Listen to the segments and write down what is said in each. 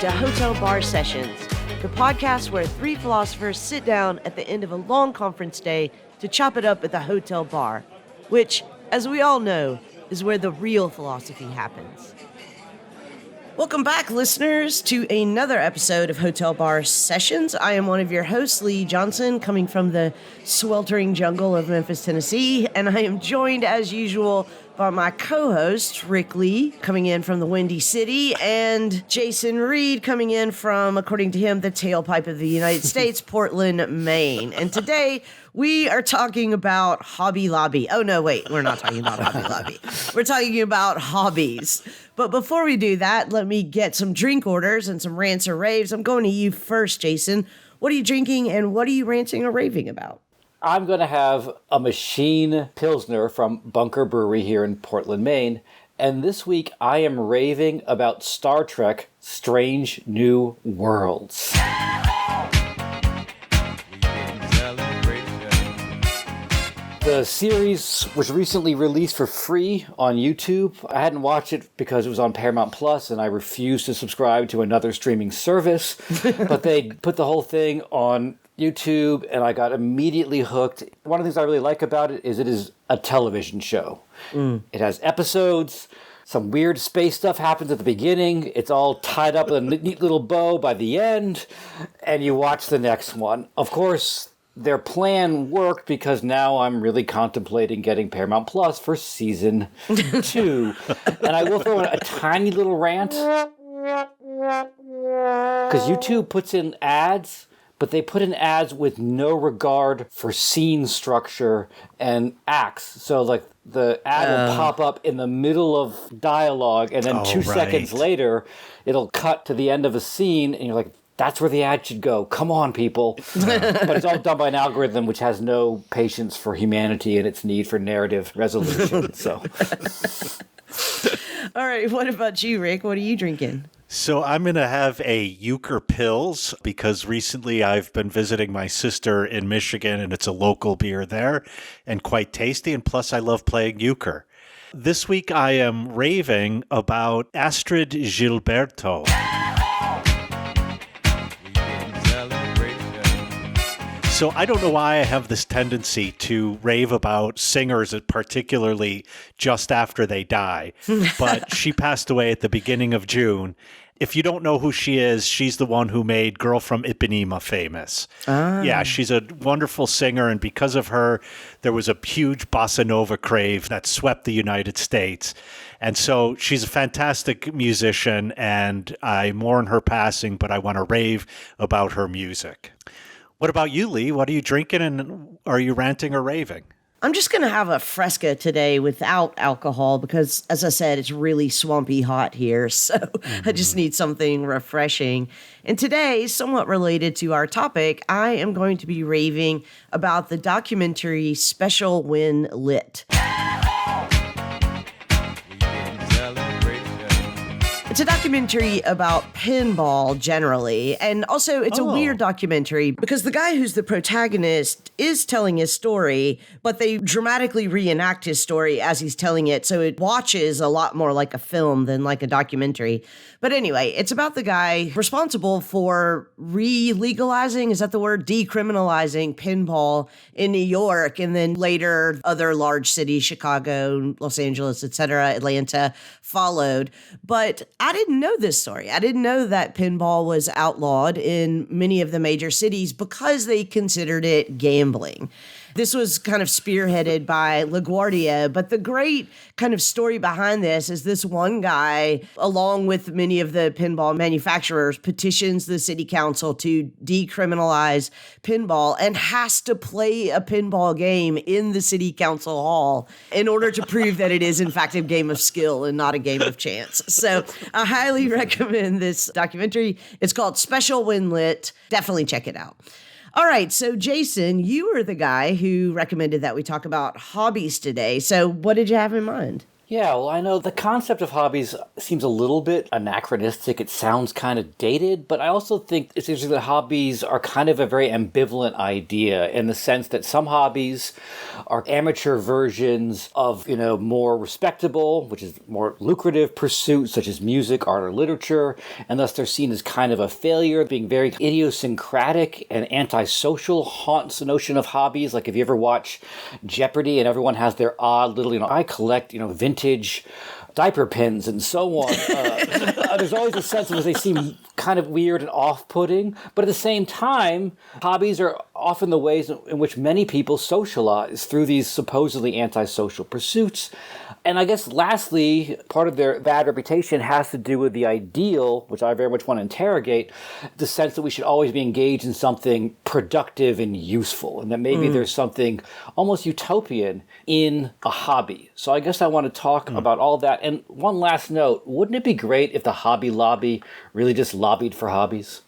to Hotel Bar Sessions, the podcast where three philosophers sit down at the end of a long conference day to chop it up at the hotel bar, which, as we all know, is where the real philosophy happens. Welcome back, listeners, to another episode of Hotel Bar Sessions. I am one of your hosts, Lee Johnson, coming from the sweltering jungle of Memphis, Tennessee, and I am joined, as usual, by my co-host, Rick Lee, coming in from the Windy City, and Jason Reed, coming in from, according to him, the tailpipe of the United States, Portland, Maine. And today, we are talking about Hobby Lobby. Oh, no, wait, we're not talking about Hobby Lobby. We're talking about hobbies. But before we do that, let me get some drink orders and some rants or raves. I'm going to you first, Jason. What are you drinking and what are you ranting or raving about? I'm going to have a machine Pilsner from Bunker Brewery here in Portland, Maine. And this week I am raving about Star Trek Strange New Worlds. The series was recently released for free on YouTube. I hadn't watched it because it was on Paramount Plus, and I refused to subscribe to another streaming service. But they put the whole thing on YouTube, and I got immediately hooked. One of the things I really like about it is a television show. It has episodes. Some weird space stuff happens at the beginning. It's all tied up in a neat little bow by the end, and you watch the next one. Of course, their plan worked because now I'm really contemplating getting Paramount Plus for season 2. And I will throw in a tiny little rant. Because YouTube puts in ads, but they put in ads with no regard for scene structure and acts. So, like, the ad will pop up in the middle of dialogue, and then 2 seconds later, it'll cut to the end of a scene, and you're like, that's where the ad should go. Come on, people. But it's all done by an algorithm which has no patience for humanity and its need for narrative resolution. So, all right, what about you, Rick? What are you drinking? So I'm going to have a Euchre Pils because recently I've been visiting my sister in Michigan, and it's a local beer there and quite tasty. And plus, I love playing euchre. This week I am raving about Astrid Gilberto. So I don't know why I have this tendency to rave about singers, particularly just after they die. But she passed away at the beginning of June. If you don't know who she is, she's the one who made Girl from Ipanema famous. Yeah, she's a wonderful singer, and because of her, there was a huge bossa nova crave that swept the United States. And so she's a fantastic musician, and I mourn her passing, but I want to rave about her music. What about you, Lee? What are you drinking, and are you ranting or raving? I'm just going to have a Fresca today without alcohol because, as I said, it's really swampy hot here, so I just need something refreshing. And today, somewhat related to our topic, I am going to be raving about the documentary Special When Lit. It's a documentary about pinball generally, and also it's a weird documentary because the guy who's the protagonist is telling his story, but they dramatically reenact his story as he's telling it, so it watches a lot more like a film than like a documentary. But anyway, it's about the guy responsible for re-legalizing, is that the word? Decriminalizing pinball in New York, and then later other large cities, Chicago, Los Angeles, etc., Atlanta, followed. But I didn't know this story. I didn't know that pinball was outlawed in many of the major cities because they considered it gambling. This was kind of spearheaded by LaGuardia, but the great kind of story behind this one guy, along with many of the pinball manufacturers, petitions the city council to decriminalize pinball and has to play a pinball game in the city council hall in order to prove that it is, in fact, a game of skill and not a game of chance. So I highly recommend this documentary. It's called Special When Lit. Definitely check it out. All right, so Jason, you were the guy who recommended that we talk about hobbies today. So what did you have in mind? Yeah, well, I know the concept of hobbies seems a little bit anachronistic. It sounds kind of dated, but I also think it's interesting that hobbies are kind of a very ambivalent idea in the sense that some hobbies are amateur versions of, more respectable, which is more lucrative pursuits such as music, art, or literature, and thus they're seen as kind of a failure, being very idiosyncratic and antisocial haunts the notion of hobbies. Like if you ever watch Jeopardy and everyone has their odd little, I collect, vintage diaper pins and so on. There's always a sense of they seem kind of weird and off-putting, but at the same time, hobbies are often the ways in which many people socialize through these supposedly antisocial pursuits. And I guess lastly, part of their bad reputation has to do with the ideal, which I very much want to interrogate, the sense that we should always be engaged in something productive and useful, and that maybe there's something almost utopian in a hobby. So I guess I want to talk about all that. And one last note, wouldn't it be great if the Hobby Lobby really just lobbied for hobbies?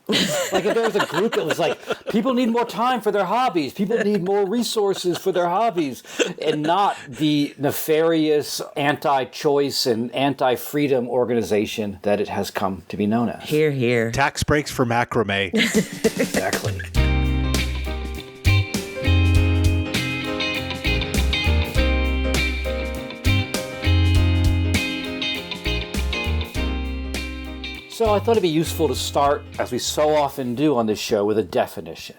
Like if there was a group that was like, people need more time for their hobbies, people need more resources for their hobbies, and not the nefarious anti-choice and anti-freedom organization that it has come to be known as. Hear, hear. Tax breaks for macrame. Exactly. So I thought it'd be useful to start, as we so often do on this show, with a definition.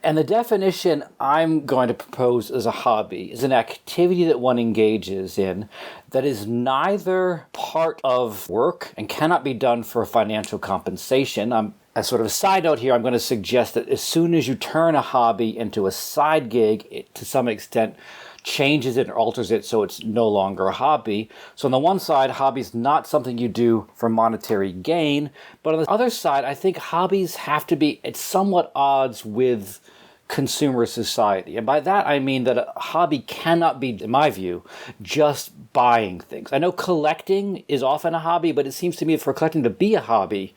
And the definition I'm going to propose as a hobby is an activity that one engages in that is neither part of work and cannot be done for financial compensation. As sort of a side note here, I'm going to suggest that as soon as you turn a hobby into a side gig, it, to some extent, changes it and alters it so it's no longer a hobby. So on the one side, hobby's not something you do for monetary gain, but on the other side, I think hobbies have to be at somewhat odds with consumer society. And by that, I mean that a hobby cannot be, in my view, just buying things. I know collecting is often a hobby, but it seems to me for collecting to be a hobby,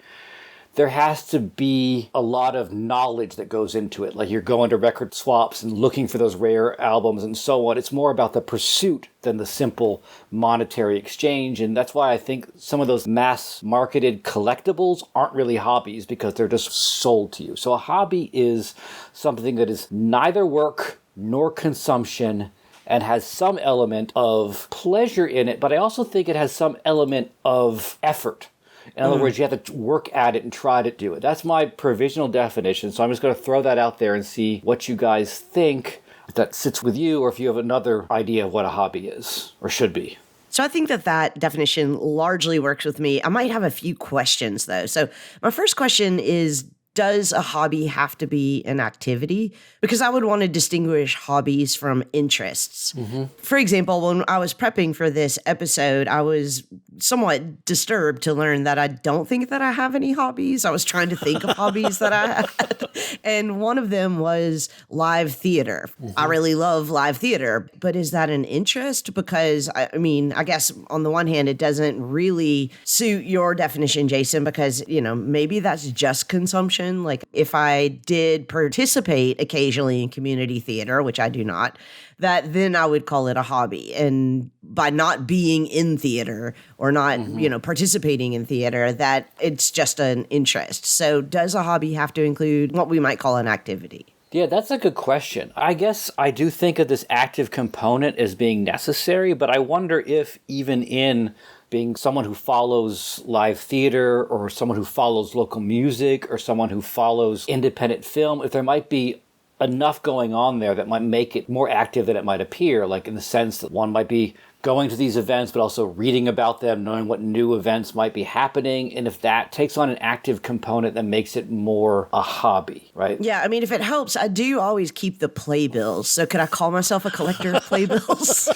there has to be a lot of knowledge that goes into it. Like you're going to record swaps and looking for those rare albums and so on. It's more about the pursuit than the simple monetary exchange. And that's why I think some of those mass marketed collectibles aren't really hobbies because they're just sold to you. So a hobby is something that is neither work nor consumption and has some element of pleasure in it, but I also think it has some element of effort. In other words, you have to work at it and try to do it. That's my provisional definition. So I'm just going to throw that out there and see what you guys think, if that sits with you, or if you have another idea of what a hobby is or should be. So I think that definition largely works with me. I might have a few questions, though. So my first question is, does a hobby have to be an activity? Because I would want to distinguish hobbies from interests. Mm-hmm. For example, when I was prepping for this episode, I was somewhat disturbed to learn that I don't think that I have any hobbies. I was trying to think of hobbies that I had. And one of them was live theater. Mm-hmm. I really love live theater, but is that an interest? Because I guess on the one hand, it doesn't really suit your definition, Jason, because, maybe that's just consumption. Like if I did participate occasionally in community theater, which I do not, that then I would call it a hobby. And by not being in theater or not, participating in theater, that it's just an interest. So does a hobby have to include what we might call an activity? Yeah, that's a good question. I guess I do think of this active component as being necessary, but I wonder if even in being someone who follows live theater or someone who follows local music or someone who follows independent film, if there might be enough going on there that might make it more active than it might appear, like in the sense that one might be going to these events, but also reading about them, knowing what new events might be happening. And if that takes on an active component, that makes it more a hobby, right? Yeah, if it helps, I do always keep the playbills. So could I call myself a collector of playbills?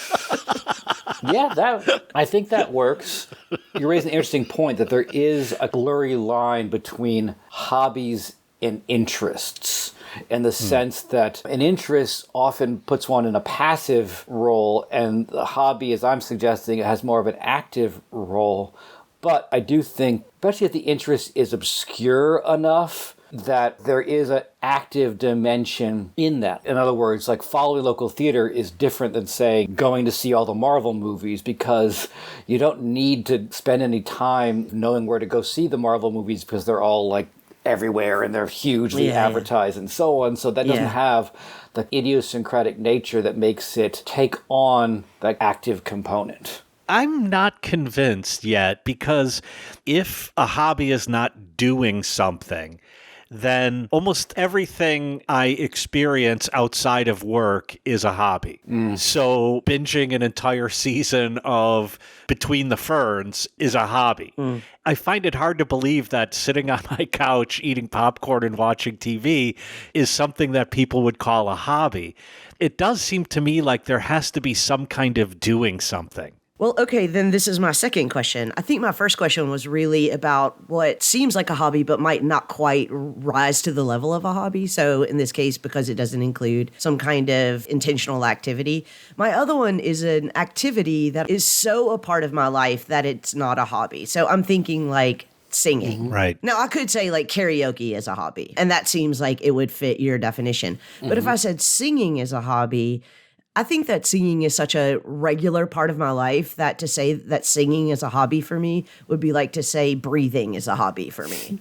Yeah, I think that works. You raise an interesting point that there is a blurry line between hobbies and interests, in the sense that an interest often puts one in a passive role, and the hobby, as I'm suggesting, it has more of an active role. But I do think, especially if the interest is obscure enough, that there is an active dimension in that. In other words, like following local theater is different than, say, going to see all the Marvel movies, because you don't need to spend any time knowing where to go see the Marvel movies because they're all like everywhere and they're hugely advertised and so on. So that doesn't have the idiosyncratic nature that makes it take on that active component. I'm not convinced yet, because if a hobby is not doing something, then almost everything I experience outside of work is a hobby. So binging an entire season of Between the Ferns is a hobby. I find it hard to believe that sitting on my couch eating popcorn and watching TV is something that people would call a hobby. It does seem to me like there has to be some kind of doing something. Well, okay, then this is my second question. I think my first question was really about what seems like a hobby but might not quite rise to the level of a hobby. So in this case, because it doesn't include some kind of intentional activity. My other one is an activity that is so a part of my life that it's not a hobby. So I'm thinking like singing. Right. Now, I could say like karaoke is a hobby, and that seems like it would fit your definition. But if I said singing is a hobby, I think that singing is such a regular part of my life that to say that singing is a hobby for me would be like to say breathing is a hobby for me.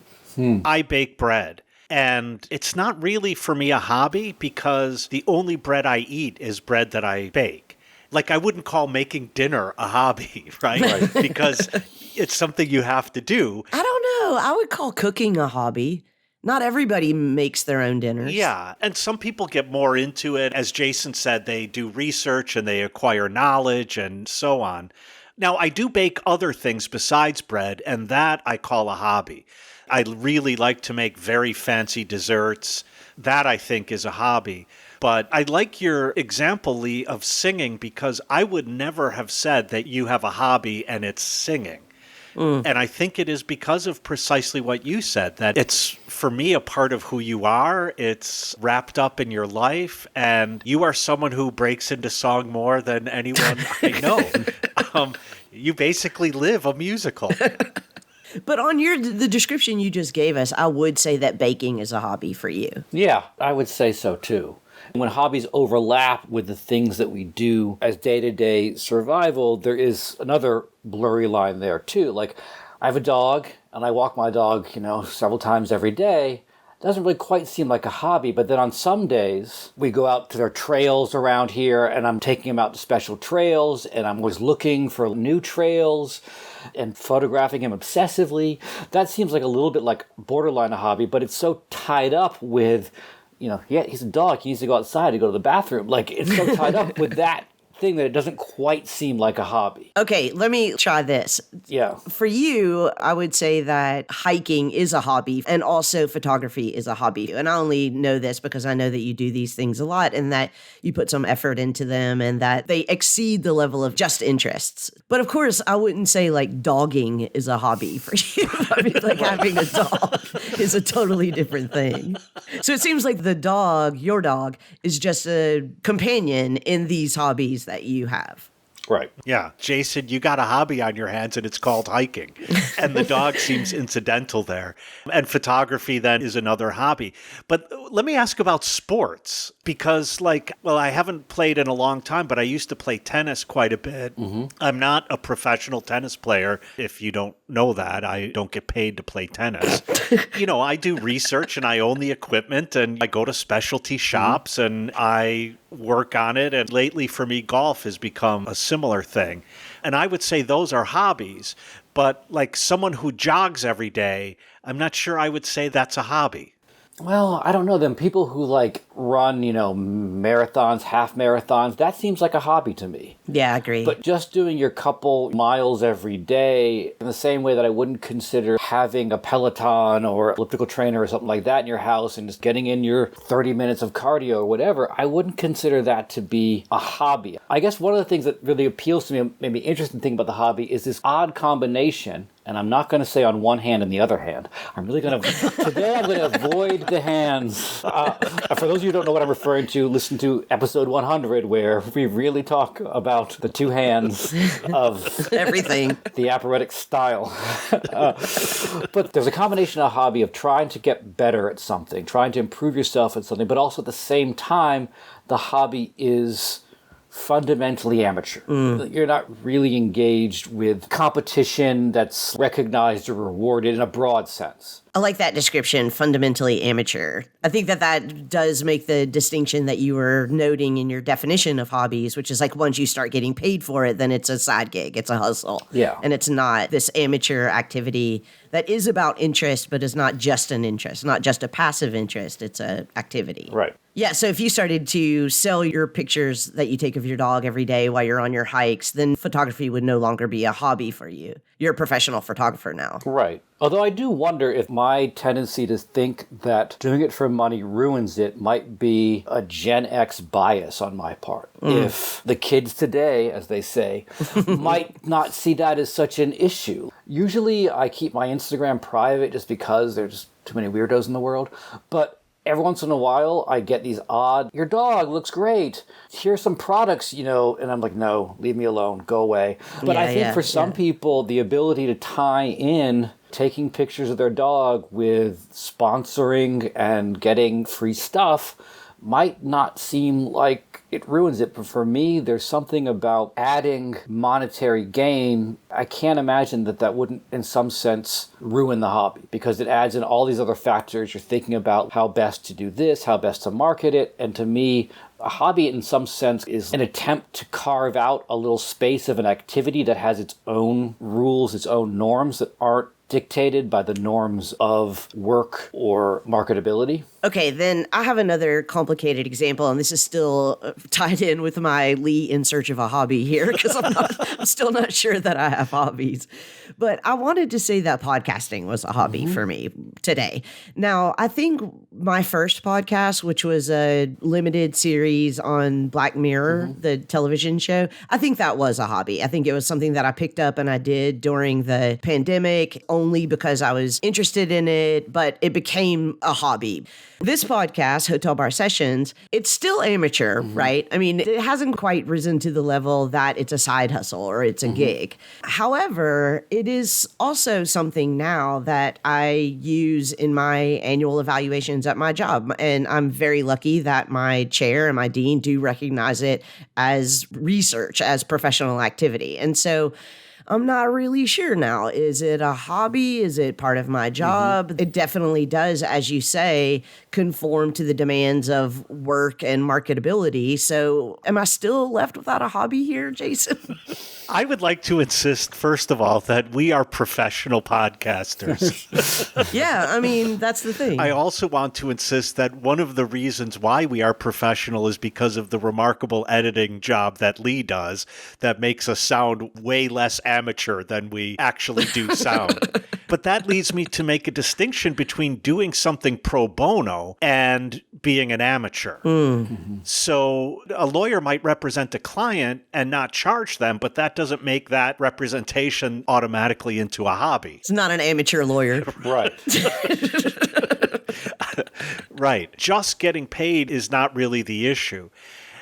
I bake bread. And it's not really for me a hobby, because the only bread I eat is bread that I bake. Like, I wouldn't call making dinner a hobby, right? Because it's something you have to do. I don't know. I would call cooking a hobby. Not everybody makes their own dinners. Yeah, and some people get more into it. As Jason said, they do research and they acquire knowledge and so on. Now, I do bake other things besides bread, and that I call a hobby. I really like to make very fancy desserts. That, I think, is a hobby. But I like your example, Lee, of singing, because I would never have said that you have a hobby and it's singing. And I think it is because of precisely what you said, that it's, for me, a part of who you are. It's wrapped up in your life, and you are someone who breaks into song more than anyone I know. You basically live a musical. But on the description you just gave us, I would say that baking is a hobby for you. Yeah, I would say so too. When hobbies overlap with the things that we do as day-to-day survival, there is another blurry line there too. Like, I have a dog, and I walk my dog, several times every day. It doesn't really quite seem like a hobby, but then on some days, we go out to their trails around here, and I'm taking him out to special trails, and I'm always looking for new trails and photographing him obsessively. That seems like a little bit like borderline a hobby, but it's so tied up with, he's a dog. He needs to go outside to go to the bathroom. Like, it's so tied up with that thing that it doesn't quite seem like a hobby. Okay, let me try this. Yeah. For you, I would say that hiking is a hobby, and also photography is a hobby. And I only know this because I know that you do these things a lot and that you put some effort into them and that they exceed the level of just interests. But of course, I wouldn't say like dogging is a hobby for you. I mean, like having a dog is a totally different thing. So it seems like your dog, is just a companion in these hobbies that you have. Right. Yeah. Jason, you got a hobby on your hands, and it's called hiking. And the dog seems incidental there. And photography then is another hobby. But let me ask about sports, because I haven't played in a long time, but I used to play tennis quite a bit. Mm-hmm. I'm not a professional tennis player. If you don't know that, I don't get paid to play tennis. I do research and I own the equipment, and I go to specialty shops and I work on it. And lately for me, golf has become a similar thing. And I would say those are hobbies, but like someone who jogs every day, I'm not sure I would say that's a hobby. Well, I don't know. Them people who run, marathons, half marathons, that seems like a hobby to me. Yeah, I agree. But just doing your couple miles every day, in the same way that I wouldn't consider having a Peloton or elliptical trainer or something like that in your house and just getting in your 30 minutes of cardio or whatever, I wouldn't consider that to be a hobby. I guess one of the things that really appeals to me, maybe interesting thing about the hobby, is this odd combination And I'm not going to say on one hand and the other hand. Today I'm going to avoid the hands. For those of you who don't know what I'm referring to, listen to episode 100 where we really talk about the two hands of everything. The apparatic style. But there's a combination of hobby of trying to get better at something, trying to improve yourself at something, but also at the same time, the hobby is fundamentally amateur. You're not really engaged with competition that's recognized or rewarded in a broad sense. I like that description, fundamentally amateur. I think that does make the distinction that you were noting in your definition of hobbies, which is like once you start getting paid for it, then it's a side gig, it's a hustle. Yeah. And it's not this amateur activity that is about interest, but is not just an interest, not just a passive interest, it's an activity. Right. Yeah, so if you started to sell your pictures that you take of your dog every day while you're on your hikes, then photography would no longer be a hobby for you. You're a professional photographer now. Right. Although I do wonder if my tendency to think that doing it for money ruins it might be a Gen X bias on my part. If the kids today, as they say, might not see that as such an issue. Usually I keep my Instagram private just because there's too many weirdos in the world. But every once in a while, I get these odd, your dog looks great. Here's some products, and I'm like, no, leave me alone, go away. But I think for some people, the ability to tie in taking pictures of their dog with sponsoring and getting free stuff might not seem like it ruins it. But for me, there's something about adding monetary gain. I can't imagine that wouldn't, in some sense, ruin the hobby because it adds in all these other factors. You're thinking about how best to do this, how best to market it. And to me, a hobby in some sense is an attempt to carve out a little space of an activity that has its own rules, its own norms that aren't dictated by the norms of work or marketability. Okay, then I have another complicated example, and this is still tied in with my Lee in search of a hobby here, because I'm still not sure that I have hobbies. But I wanted to say that podcasting was a hobby for me today. Now, I think my first podcast, which was a limited series on Black Mirror, the television show, I think that was a hobby. I think it was something that I picked up and I did during the pandemic only because I was interested in it, but it became a hobby. This podcast, Hotel Bar Sessions, it's still amateur, right? I mean, it hasn't quite risen to the level that it's a side hustle or it's a gig. However, it is also something now that I use in my annual evaluations at my job. And I'm very lucky that my chair and my dean do recognize it as research, as professional activity. And so I'm not really sure now. Is it a hobby? Is it part of my job? It definitely does, as you say, conform to the demands of work and marketability. So am I still left without a hobby here, Jason? I would like to insist, first of all, that we are professional podcasters. Yeah, I mean, that's the thing. I also want to insist that one of the reasons why we are professional is because of the remarkable editing job that Lee does that makes us sound way less amateur than we actually do sound. But that leads me to make a distinction between doing something pro bono and being an amateur. So a lawyer might represent a client and not charge them, but that doesn't make that representation automatically into a hobby. It's not an amateur lawyer. Right. Right. Just getting paid is not really the issue.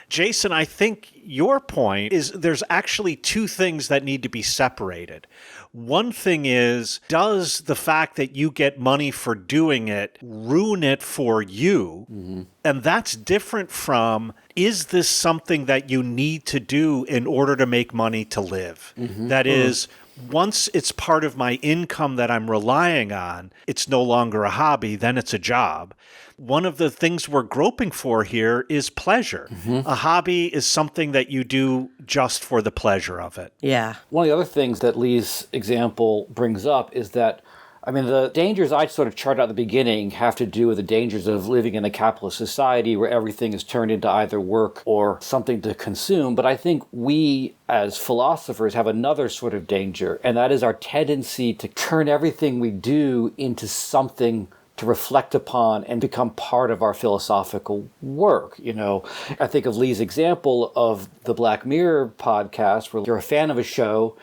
Jason, I think your point is there's actually two things that need to be separated. One thing is, does the fact that you get money for doing it ruin it for you? And that's different from, is this something that you need to do in order to make money to live? That is, once it's part of my income that I'm relying on, it's no longer a hobby, then it's a job. One of the things we're groping for here is pleasure. A hobby is something that you do just for the pleasure of it. Yeah. One of the other things that Lee's example brings up is that, I mean, the dangers I sort of charted out at the beginning have to do with the dangers of living in a capitalist society where everything is turned into either work or something to consume. But I think we, as philosophers, have another sort of danger, and that is our tendency to turn everything we do into something to reflect upon and become part of our philosophical work. I think of Lee's example of the Black Mirror podcast, where you're a fan of a show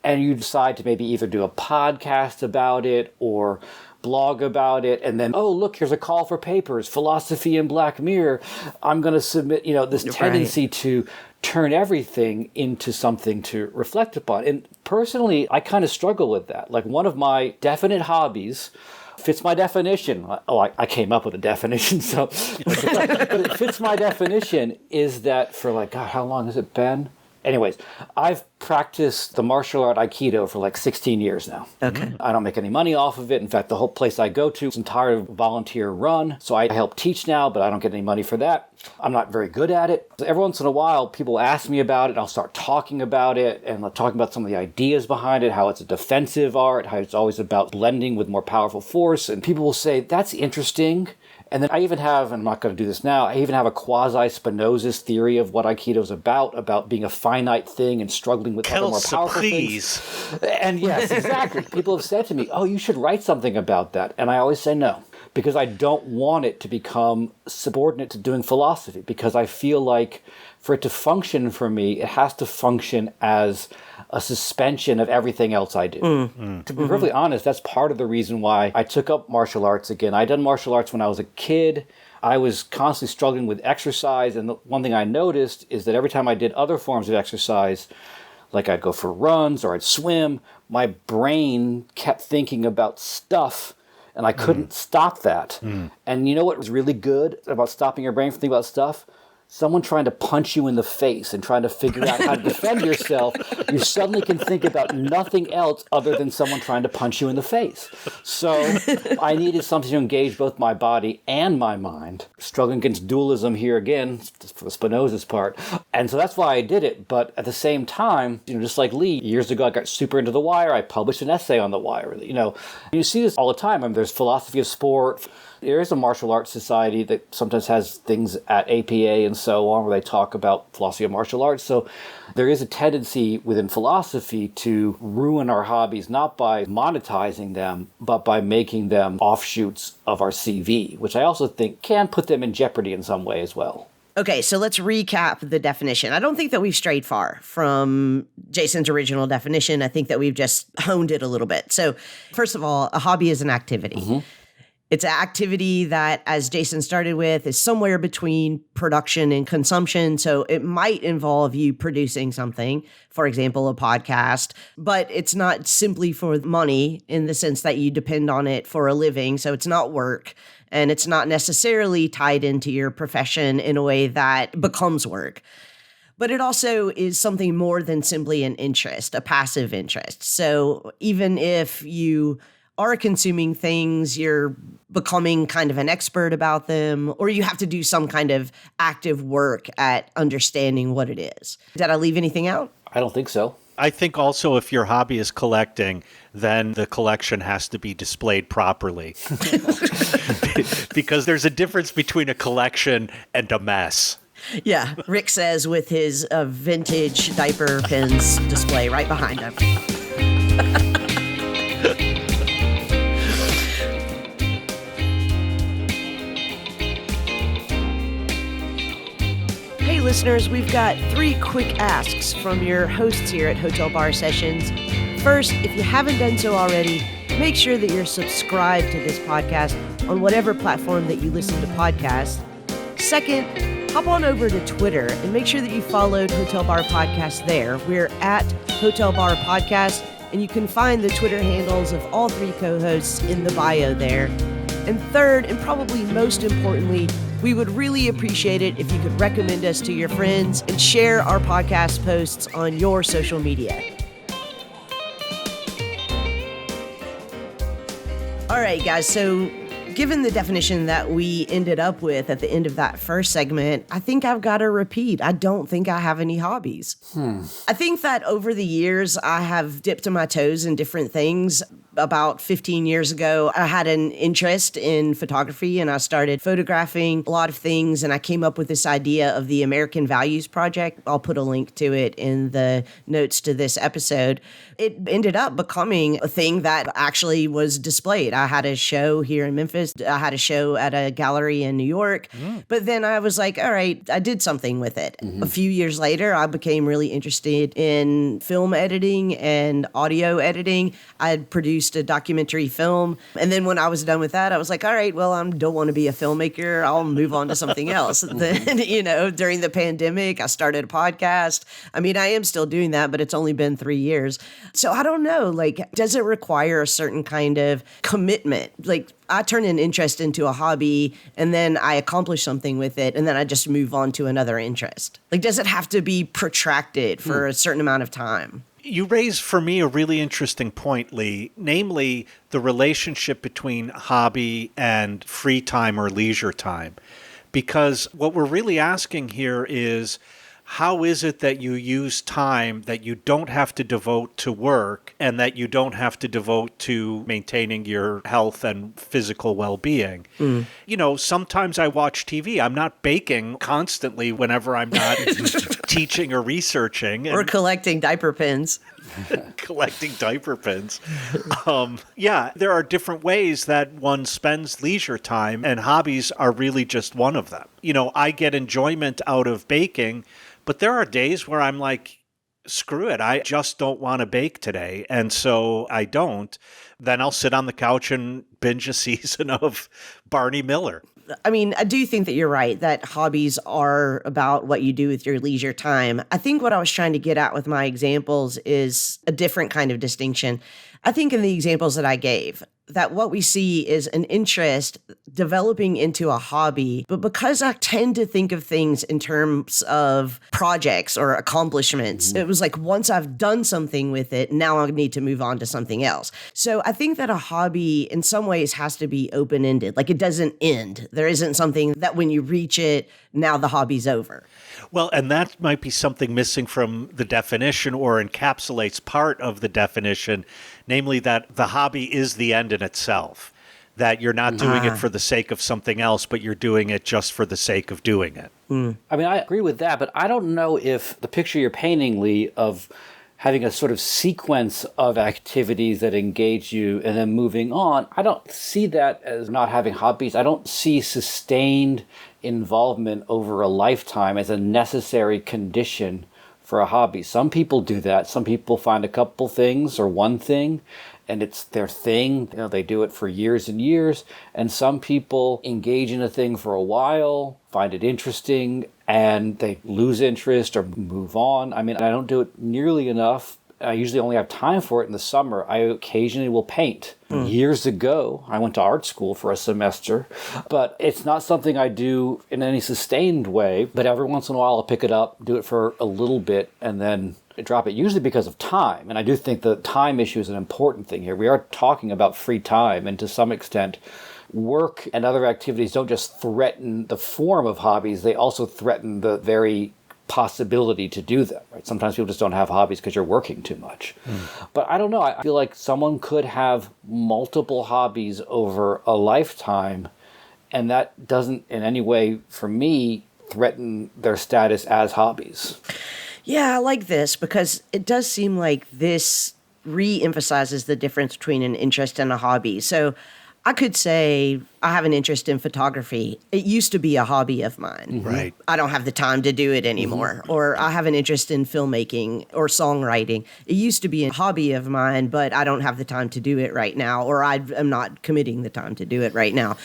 and you decide to maybe either do a podcast about it or blog about it, and then, oh, look, here's a call for papers, philosophy in Black Mirror. I'm going to submit, this tendency to turn everything into something to reflect upon. And personally, I kind of struggle with that. Like, one of my definite hobbies fits my definition. I came up with a definition, so but it fits my definition, is that for God, how long has it been? Anyways, I've practiced the martial art Aikido for 16 years now. Okay. I don't make any money off of it. In fact, the whole place I go to is entirely volunteer run. So I help teach now, but I don't get any money for that. I'm not very good at it. Every once in a while, people ask me about it. I'll start talking about it and talking about some of the ideas behind it, how it's a defensive art, how it's always about blending with more powerful force. And people will say, that's interesting. And then I even have, and I'm not going to do this now, I even have a quasi-Spinozist theory of what Aikido is about being a finite thing and struggling with other more powerful things. And yes, exactly. People have said to me, oh, you should write something about that. And I always say no, because I don't want it to become subordinate to doing philosophy, because I feel like for it to function for me, it has to function as a suspension of everything else I do. To be perfectly honest, that's part of the reason why I took up martial arts again. I'd done martial arts when I was a kid. I was constantly struggling with exercise, and the one thing I noticed is that every time I did other forms of exercise, like I'd go for runs or I'd swim, my brain kept thinking about stuff, and I couldn't stop that. And you know what was really good about stopping your brain from thinking about stuff? Someone trying to punch you in the face and trying to figure out how to defend yourself, you suddenly can think about nothing else other than someone trying to punch you in the face. So I needed something to engage both my body and my mind. Struggling against dualism here again, for the Spinoza's part. And so that's why I did it. But at the same time, just like Lee, years ago I got super into The Wire. I published an essay on The Wire. You see this all the time. There's philosophy of sport. There is a martial arts society that sometimes has things at APA and so on where they talk about philosophy of martial arts. So there is a tendency within philosophy to ruin our hobbies, not by monetizing them, but by making them offshoots of our CV, which I also think can put them in jeopardy in some way as well. Okay, so let's recap the definition. I don't think that we've strayed far from Jason's original definition. I think that we've just honed it a little bit. So first of all, a hobby is an activity. It's an activity that, as Jason started with, is somewhere between production and consumption. So it might involve you producing something, for example, a podcast, but it's not simply for money in the sense that you depend on it for a living. So it's not work, and it's not necessarily tied into your profession in a way that becomes work. But it also is something more than simply an interest, a passive interest. So even if you are consuming things, you're becoming kind of an expert about them, or you have to do some kind of active work at understanding what it is. Did I leave anything out? I don't think so. I think also if your hobby is collecting, then the collection has to be displayed properly. Because there's a difference between a collection and a mess. Yeah, Rick says with his vintage diaper pins display right behind him. Hey listeners, we've got 3 quick asks from your hosts here at Hotel Bar Sessions. First, if you haven't done so already, make sure that you're subscribed to this podcast on whatever platform that you listen to podcasts. Second, hop on over to Twitter and make sure that you followed Hotel Bar Podcast there. We're at Hotel Bar Podcast, and you can find the Twitter handles of all 3 co-hosts in the bio there. And third, and probably most importantly, we would really appreciate it if you could recommend us to your friends and share our podcast posts on your social media. All right, guys, so given the definition that we ended up with at the end of that first segment, I think I've got to repeat. I don't think I have any hobbies. I think that over the years, I have dipped my toes in different things. about 15 years ago, I had an interest in photography and I started photographing a lot of things. And I came up with this idea of the American Values Project. I'll put a link to it in the notes to this episode. It ended up becoming a thing that actually was displayed. I had a show here in Memphis. I had a show at a gallery in New York. But then I was like, all right, I did something with it. A few years later, I became really interested in film editing and audio editing. I had produced a documentary film. And then when I was done with that, I was like, all right, well, I don't want to be a filmmaker. I'll move on to something else. Then, during the pandemic, I started a podcast. I mean, I am still doing that, but it's only been 3 years. So I don't know, does it require a certain kind of commitment? I turn an interest into a hobby and then I accomplish something with it and then I just move on to another interest. Does it have to be protracted for a certain amount of time? You raise for me a really interesting point, Lee, namely the relationship between hobby and free time or leisure time. Because what we're really asking here is, how is it that you use time that you don't have to devote to work and that you don't have to devote to maintaining your health and physical well-being? Sometimes I watch TV. I'm not baking constantly whenever I'm not teaching or researching. Or collecting diaper pins. Collecting diaper pins. There are different ways that one spends leisure time, and hobbies are really just one of them. I get enjoyment out of baking, but there are days where I'm like, screw it, I just don't want to bake today. And so I don't. Then I'll sit on the couch and binge a season of Barney Miller. I mean, I do think that you're right, that hobbies are about what you do with your leisure time. I think what I was trying to get at with my examples is a different kind of distinction. I think in the examples that I gave, that what we see is an interest developing into a hobby. But because I tend to think of things in terms of projects or accomplishments, it was like once I've done something with it, now I need to move on to something else. So I think that a hobby in some ways has to be open-ended. It doesn't end. There isn't something that when you reach it, now the hobby's over. Well, and that might be something missing from the definition or encapsulates part of the definition, namely that the hobby is the end in itself, that you're not doing it for the sake of something else, but you're doing it just for the sake of doing it. I mean, I agree with that, but I don't know if the picture you're painting, Lee, of having a sort of sequence of activities that engage you and then moving on, I don't see that as not having hobbies. I don't see sustained involvement over a lifetime as a necessary condition for a hobby. Some people do that. Some people find a couple things or one thing and it's their thing. They do it for years and years. And some people engage in a thing for a while, find it interesting, and they lose interest or move on. I mean, I don't do it nearly enough. I usually only have time for it in the summer. I occasionally will paint. Years ago, I went to art school for a semester, but it's not something I do in any sustained way. But every once in a while, I'll pick it up, do it for a little bit, and then drop it, usually because of time. And I do think the time issue is an important thing here. We are talking about free time, and to some extent, work and other activities don't just threaten the form of hobbies, they also threaten the very possibility to do them. Right? Sometimes people just don't have hobbies because you're working too much. But I don't know. I feel like someone could have multiple hobbies over a lifetime, and that doesn't in any way, for me, threaten their status as hobbies. Yeah, I like this because it does seem like this re-emphasizes the difference between an interest and a hobby. So I could say I have an interest in photography. It used to be a hobby of mine. Right. I don't have the time to do it anymore. Or I have an interest in filmmaking or songwriting. It used to be a hobby of mine, but I don't have the time to do it right now, or I'm not committing the time to do it right now.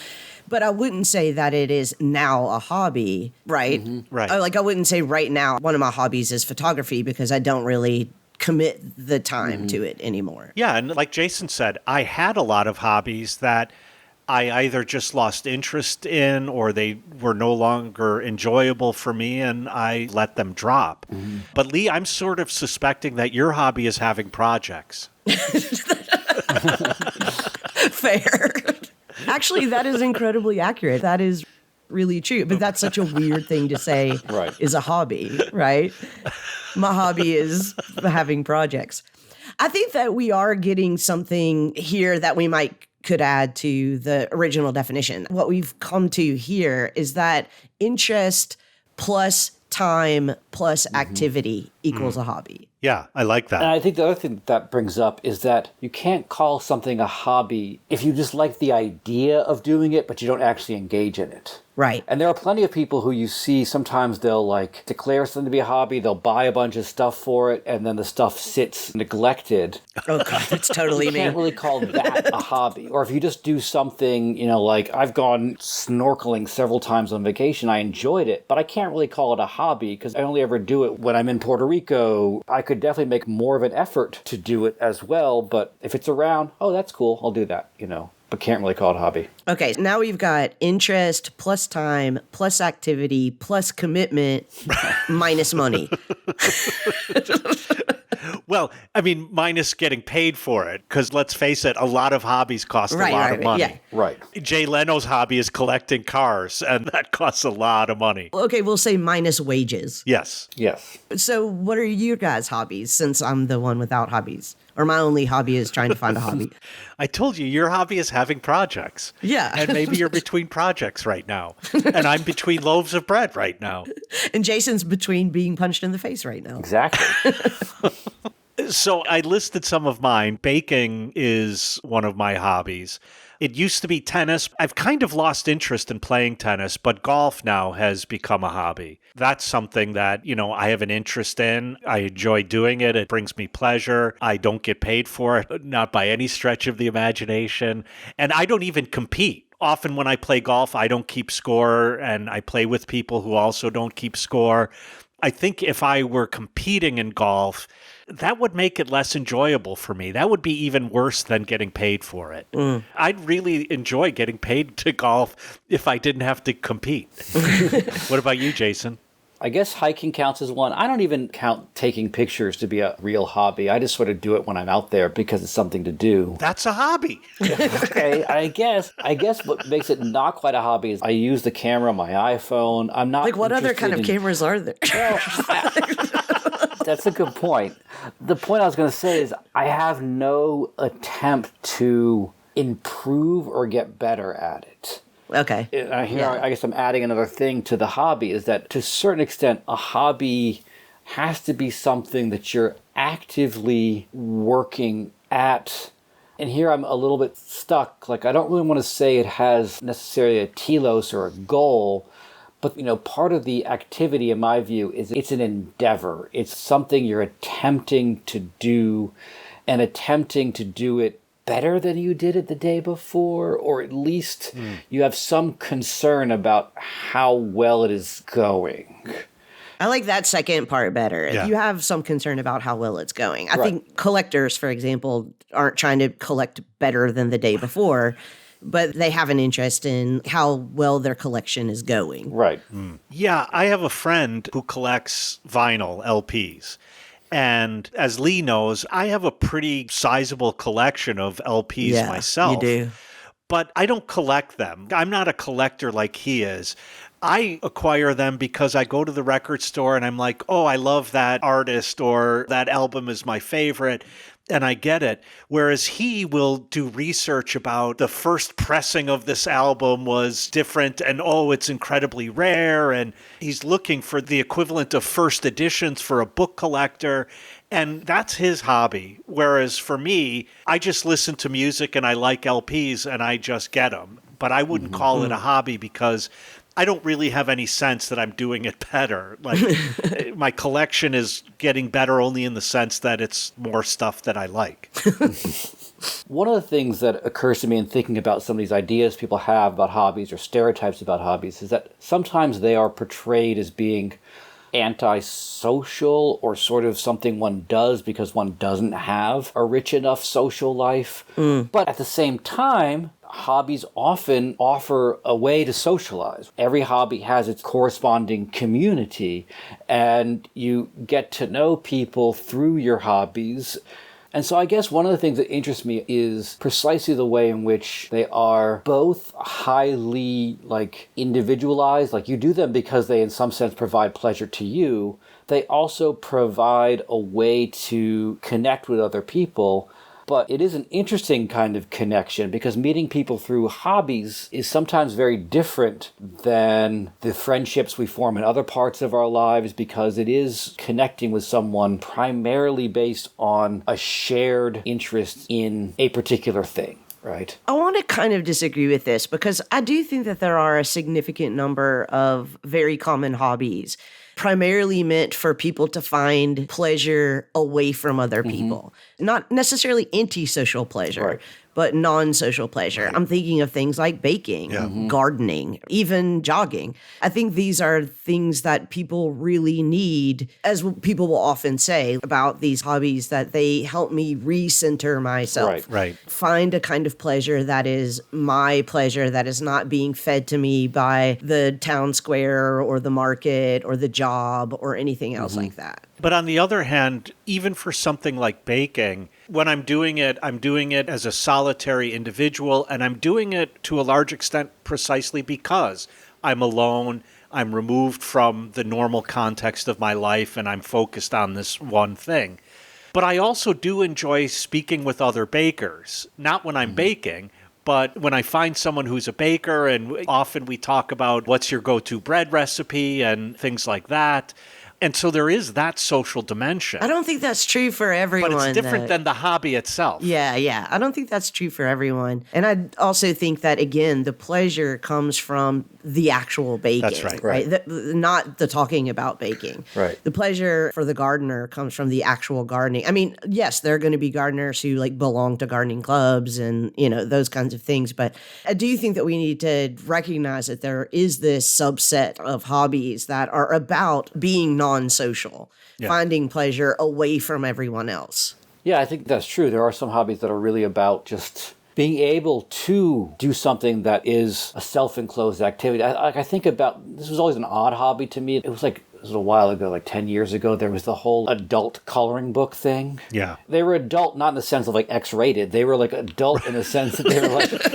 But I wouldn't say that it is now a hobby, right? Right. I wouldn't say right now one of my hobbies is photography because I don't really commit the time to it anymore. Yeah, and like Jason said, I had a lot of hobbies that I either just lost interest in or they were no longer enjoyable for me and I let them drop. But Lee, I'm sort of suspecting that your hobby is having projects. Fair. Actually, that is incredibly accurate. That is really true. But that's such a weird thing to say is a hobby, right? My hobby is having projects. I think that we are getting something here that we could add to the original definition. What we've come to here is that interest plus time plus activity equals a hobby. Yeah, I like that. And I think the other thing that brings up is that you can't call something a hobby if you just like the idea of doing it, but you don't actually engage in it. Right. And there are plenty of people who you see, sometimes they'll like declare something to be a hobby, they'll buy a bunch of stuff for it, and then the stuff sits neglected. Oh, God, that's totally You me. can't really call that a hobby. Or if you just do something, like I've gone snorkeling several times on vacation, I enjoyed it, but I can't really call it a hobby because I only ever do it when I'm in Puerto Rico. I could definitely make more of an effort to do it as well, but if it's around, oh, that's cool, I'll do that, but can't really call it a hobby. Okay, now we've got interest plus time plus activity plus commitment minus money. Well, I mean, minus getting paid for it, because let's face it, a lot of hobbies cost a lot of money. Yeah. Right. Jay Leno's hobby is collecting cars, and that costs a lot of money. Okay, we'll say minus wages. Yes. Yes. So what are your guys' hobbies, since I'm the one without hobbies? Or my only hobby is trying to find a hobby. I told you, your hobby is having projects. Yeah. And maybe you're between projects right now. And I'm between loaves of bread right now. And Jason's between being punched in the face right now. Exactly. So I listed some of mine. Baking is one of my hobbies. It used to be tennis. I've kind of lost interest in playing tennis, but golf now has become a hobby. That's something that, I have an interest in. I enjoy doing it. It brings me pleasure. I don't get paid for it, not by any stretch of the imagination. And I don't even compete. Often when I play golf, I don't keep score, and I play with people who also don't keep score. I think if I were competing in golf, that would make it less enjoyable for me. That would be even worse than getting paid for it. I'd really enjoy getting paid to golf if I didn't have to compete. What about you, Jason? I guess hiking counts as one. I don't even count taking pictures to be a real hobby. I just sort of do it when I'm out there because it's something to do. That's a hobby. Okay, I guess what makes it not quite a hobby is I use the camera on my iPhone. I'm not Like, what other kind of cameras are there? Well, that's a good point. The point I was going to say is I have no attempt to improve or get better at it. Okay. I guess I'm adding another thing to the hobby, is that to a certain extent, a hobby has to be something that you're actively working at. And here I'm a little bit stuck. Like, I don't really want to say it has necessarily a telos or a goal, but, part of the activity, in my view, is it's an endeavor. It's something you're attempting to do, and attempting to do it better than you did it the day before, or at least you have some concern about how well it is going. I like that second part better. Yeah. You have some concern about how well it's going. I think collectors, for example, aren't trying to collect better than the day before, but they have an interest in how well their collection is going. Right. Yeah, I have a friend who collects vinyl LPs. And as Lee knows, I have a pretty sizable collection of LPs myself. You do. But I don't collect them. I'm not a collector like he is. I acquire them because I go to the record store and I'm like, oh, I love that artist, or that album is my favorite, and I get it. Whereas he will do research about the first pressing of this album was different, and oh, it's incredibly rare, and he's looking for the equivalent of first editions for a book collector. And that's his hobby. Whereas for me, I just listen to music and I like LPs and I just get them. But I wouldn't call it a hobby because I don't really have any sense that I'm doing it better. Like, my collection is getting better only in the sense that it's more stuff that I like. One of the things that occurs to me in thinking about some of these ideas people have about hobbies or stereotypes about hobbies is that sometimes they are portrayed as being antisocial, or sort of something one does because one doesn't have a rich enough social life. But at the same time, hobbies often offer a way to socialize. Every hobby has its corresponding community, and you get to know people through your hobbies. And so I guess one of the things that interests me is precisely the way in which they are both highly individualized. Like you do them because they in some sense provide pleasure to you. They also provide a way to connect with other people. But it is an interesting kind of connection because meeting people through hobbies is sometimes very different than the friendships we form in other parts of our lives, because it is connecting with someone primarily based on a shared interest in a particular thing. Right. I want to kind of disagree with this because I do think that there are a significant number of very common hobbies primarily meant for people to find pleasure away from other people. Not necessarily antisocial pleasure, but non-social pleasure. I'm thinking of things like baking, gardening, even jogging. I think these are things that people really need, as people will often say about these hobbies, that they help me recenter myself. Right. Find a kind of pleasure that is my pleasure, that is not being fed to me by the town square or the market or the job or anything else like that. But on the other hand, even for something like baking, when I'm doing it as a solitary individual, and I'm doing it to a large extent precisely because I'm alone, I'm removed from the normal context of my life, and I'm focused on this one thing. But I also do enjoy speaking with other bakers, not when I'm baking, but when I find someone who's a baker, and often we talk about what's your go-to bread recipe and things like that. And so there is that social dimension. I don't think that's true for everyone. But it's different than the hobby itself. Yeah. I don't think that's true for everyone. And I also think that, again, the pleasure comes from the actual baking. That's right. Not the talking about baking. Right. The pleasure for the gardener comes from the actual gardening. I mean, yes, there are going to be gardeners who belong to gardening clubs and, those kinds of things. But I do think that we need to recognize that there is this subset of hobbies that are about being non-social, finding pleasure away from everyone else. Yeah, I think that's true. There are some hobbies that are really about just being able to do something that is a self-enclosed activity. I think about, this was always an odd hobby to me. It was a while ago, 10 years ago, there was the whole adult coloring book thing. Yeah. They were adult, not in the sense of X-rated. They were adult in the sense that they were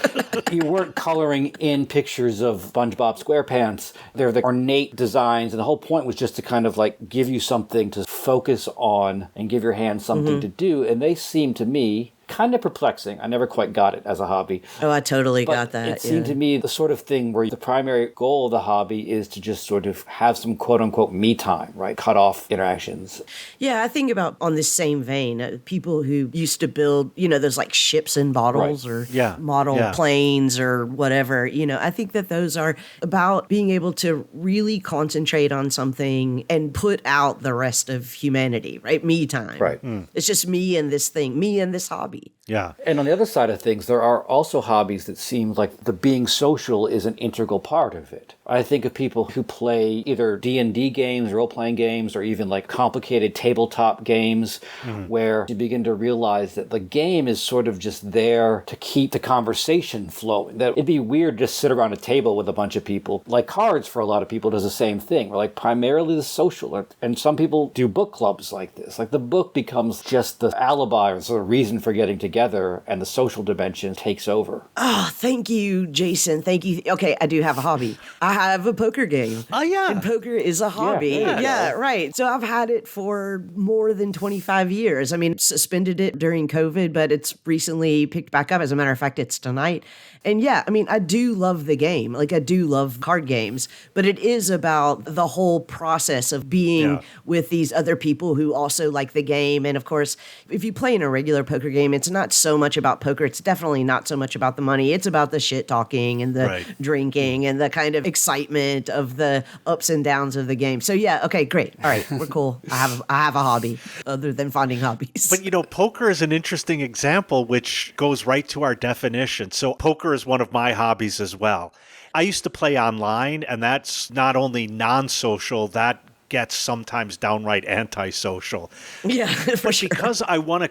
you weren't coloring in pictures of SpongeBob SquarePants. They're the ornate designs, and the whole point was just to kind of give you something to focus on and give your hands something to do. And they seemed to me kind of perplexing. I never quite got it as a hobby. Oh, I totally got that. It seemed to me the sort of thing where the primary goal of the hobby is to just sort of have some quote-unquote me time, right? Cut off interactions. Yeah, I think about, on this same vein, people who used to build, those ships and bottles or model planes or whatever. I think that those are about being able to really concentrate on something and put out the rest of humanity, right? Me time. Right. It's just me and this thing, me and this hobby. Yeah. And on the other side of things, there are also hobbies that seem like the being social is an integral part of it. I think of people who play either D&D games, role-playing games, or even complicated tabletop games where you begin to realize that the game is sort of just there to keep the conversation flowing. That it'd be weird to just sit around a table with a bunch of people. Cards for a lot of people does the same thing. We're primarily the social. And some people do book clubs like this. The book becomes just the alibi or sort of reason for getting together, and the social dimension takes over. Oh, thank you, Jason. Thank you. Okay, I do have a hobby. I have a poker game. Oh, yeah. And poker is a hobby. Yeah, right. So I've had it for more than 25 years. I mean, suspended it during COVID, but it's recently picked back up. As a matter of fact, it's tonight. And yeah, I mean, I do love the game. I do love card games, but it is about the whole process of being with these other people who also like the game. And of course, if you play in a regular poker game, it's not so much about poker. It's definitely not so much about the money. It's about the shit talking and the drinking and the kind of excitement of the ups and downs of the game. So yeah, okay, great. All right, we're cool. I have a hobby other than finding hobbies. But poker is an interesting example which goes right to our definition. So poker is one of my hobbies as well. I used to play online, and that's not only non-social, that gets sometimes downright antisocial. Yeah, but because I won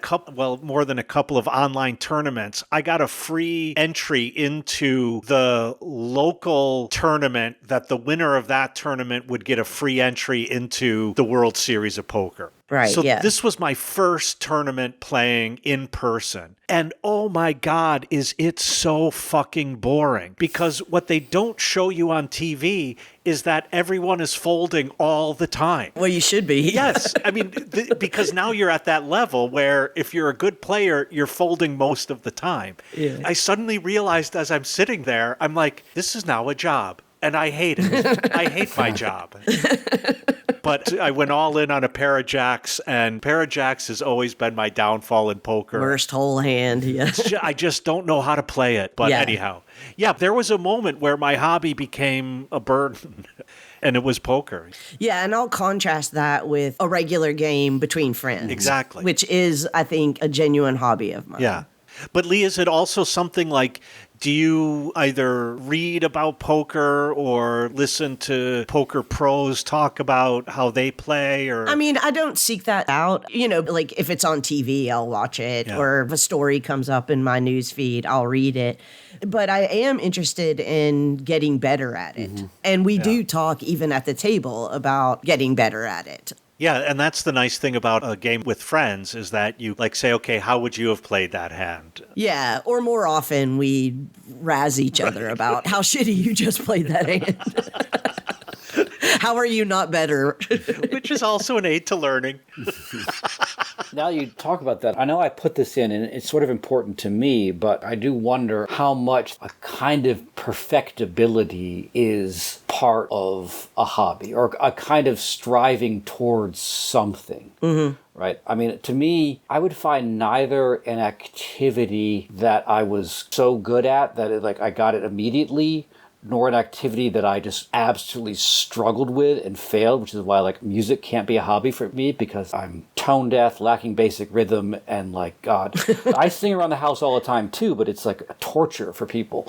more than a couple of online tournaments, I got a free entry into the local tournament that the winner of that tournament would get a free entry into the World Series of Poker. Right, So yeah. this was my first tournament playing in person. And oh my God, is it so fucking boring. Because what they don't show you on TV is that everyone is folding all the time. Well, you should be. Yes. I mean, because now you're at that level where if you're a good player, you're folding most of the time. Yeah. I suddenly realized as I'm sitting there, I'm like, this is now a job. And I hate it. I hate my job. But I went all in on a pair of jacks, and pair of jacks has always been my downfall in poker. Worst whole hand, yeah. I just don't know how to play it. But Yeah. anyhow, yeah, there was a moment where my hobby became a burden, and it was poker. Yeah, and I'll contrast that with a regular game between friends. Exactly. Which is, I think, a genuine hobby of mine. Yeah. But Lee, is it also something like, do you either read about poker or listen to poker pros talk about how they play? Or I mean, I don't seek that out. You know, like if it's on TV, I'll watch it. Yeah. Or if a story comes up in my news feed, I'll read it. But I am interested in getting better at it. And we do talk even at the table about getting better at it. Yeah, and that's the nice thing about a game with friends is that you like say, okay, how would you have played that hand? Yeah, or more often we razz each other about how shitty you just played that hand. How are you not better? Which is also an aid to learning. Now you talk about that, I know I put this in and it's sort of important to me, but I do wonder how much a kind of perfectibility is part of a hobby or a kind of striving towards something. Right? I mean, to me, I would find neither an activity that I was so good at that I got it immediately, nor an activity that I just absolutely struggled with and failed, which is why music can't be a hobby for me because I'm tone deaf, lacking basic rhythm, and God. I sing around the house all the time too, but it's like a torture for people.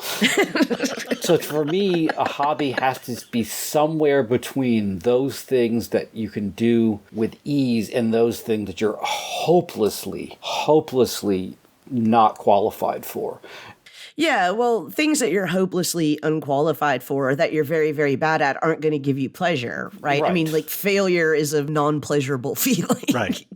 So for me, a hobby has to be somewhere between those things that you can do with ease and those things that you're hopelessly not qualified for. Yeah, well, things that you're hopelessly unqualified for, that you're very, very bad at, aren't going to give you pleasure, right? I mean, failure is a non-pleasurable feeling, Right?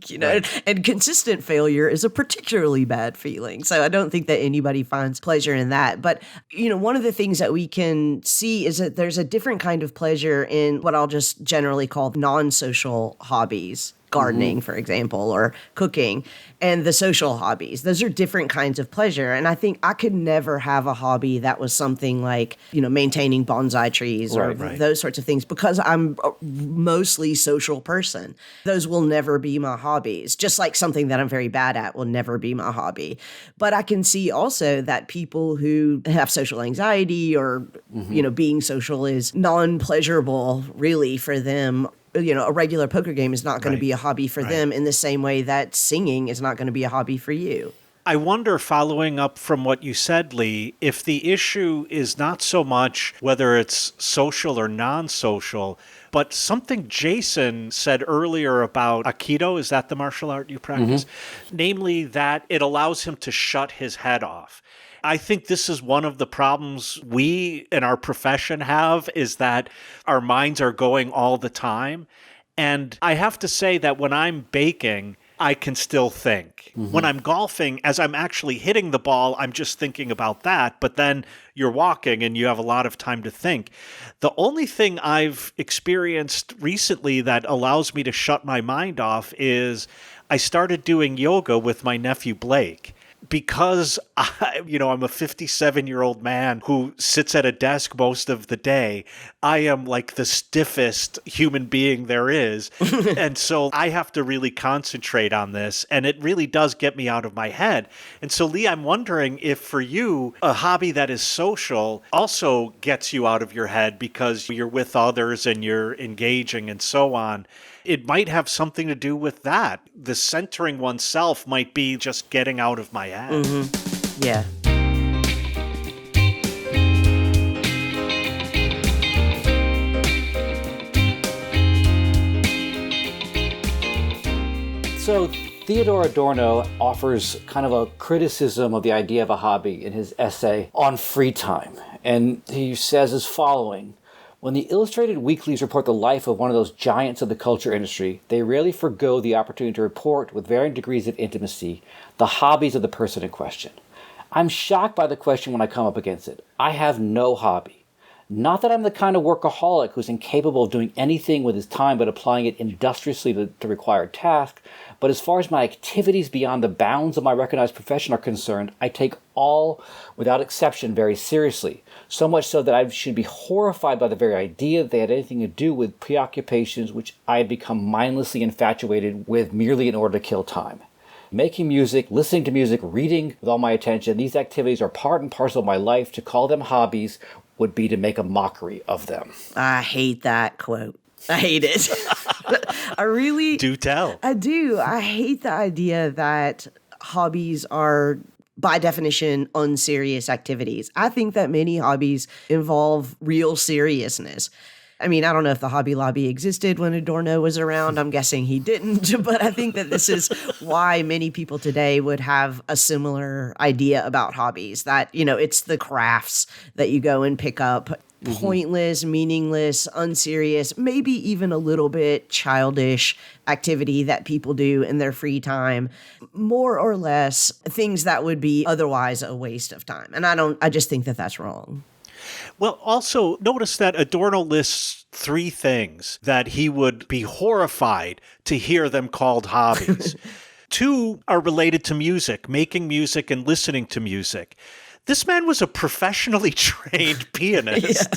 And consistent failure is a particularly bad feeling. So I don't think that anybody finds pleasure in that. But, one of the things that we can see is that there's a different kind of pleasure in what I'll just generally call non-social hobbies. Gardening, for example, or cooking, and the social hobbies. Those are different kinds of pleasure. And I think I could never have a hobby that was something like, maintaining bonsai trees or those sorts of things because I'm a mostly social person. Those will never be my hobbies. Just like something that I'm very bad at will never be my hobby. But I can see also that people who have social anxiety or, being social is non-pleasurable really for them. A regular poker game is not going to be a hobby for them in the same way that singing is not going to be a hobby for you. I wonder, following up from what you said, Lee, if the issue is not so much whether it's social or non-social, but something Jason said earlier about Aikido, is that the martial art you practice? Namely, that it allows him to shut his head off. I think this is one of the problems we in our profession have is that our minds are going all the time. And I have to say that when I'm baking, I can still think. When I'm golfing, as I'm actually hitting the ball, I'm just thinking about that. But then you're walking and you have a lot of time to think. The only thing I've experienced recently that allows me to shut my mind off is I started doing yoga with my nephew Blake. Because I'm a 57-year-old man who sits at a desk most of the day, I am like the stiffest human being there is. And so I have to really concentrate on this. And it really does get me out of my head. And so, Lee, I'm wondering if for you, a hobby that is social also gets you out of your head because you're with others and you're engaging and so on. It might have something to do with that. The centering oneself might be just getting out of my head. Yeah. So Theodore Adorno offers kind of a criticism of the idea of a hobby in his essay on free time. And he says as following: When the illustrated weeklies report the life of one of those giants of the culture industry, they rarely forgo the opportunity to report, with varying degrees of intimacy, the hobbies of the person in question. I'm shocked by the question when I come up against it. I have no hobby. Not that I'm the kind of workaholic who's incapable of doing anything with his time but applying it industriously to required tasks, but as far as my activities beyond the bounds of my recognized profession are concerned, I take all, without exception, very seriously. So much so that I should be horrified by the very idea that they had anything to do with preoccupations which I had become mindlessly infatuated with merely in order to kill time. Making music, listening to music, reading with all my attention, these activities are part and parcel of my life. To call them hobbies would be to make a mockery of them. I hate that quote. I hate it. I really Do tell. I do. I hate the idea that hobbies are, by definition, unserious activities. I think that many hobbies involve real seriousness. I mean, I don't know if the Hobby Lobby existed when Adorno was around. I'm guessing he didn't, but I think that this is why many people today would have a similar idea about hobbies, that, you know, it's the crafts that you go and pick up, pointless, meaningless, unserious, maybe even a little bit childish activity that people do in their free time, more or less things that would be otherwise a waste of time. And I just think that that's wrong. Well, also notice that Adorno lists 3 things that he would be horrified to hear them called hobbies. 2 are related to music, making music and listening to music. This man was a professionally trained pianist,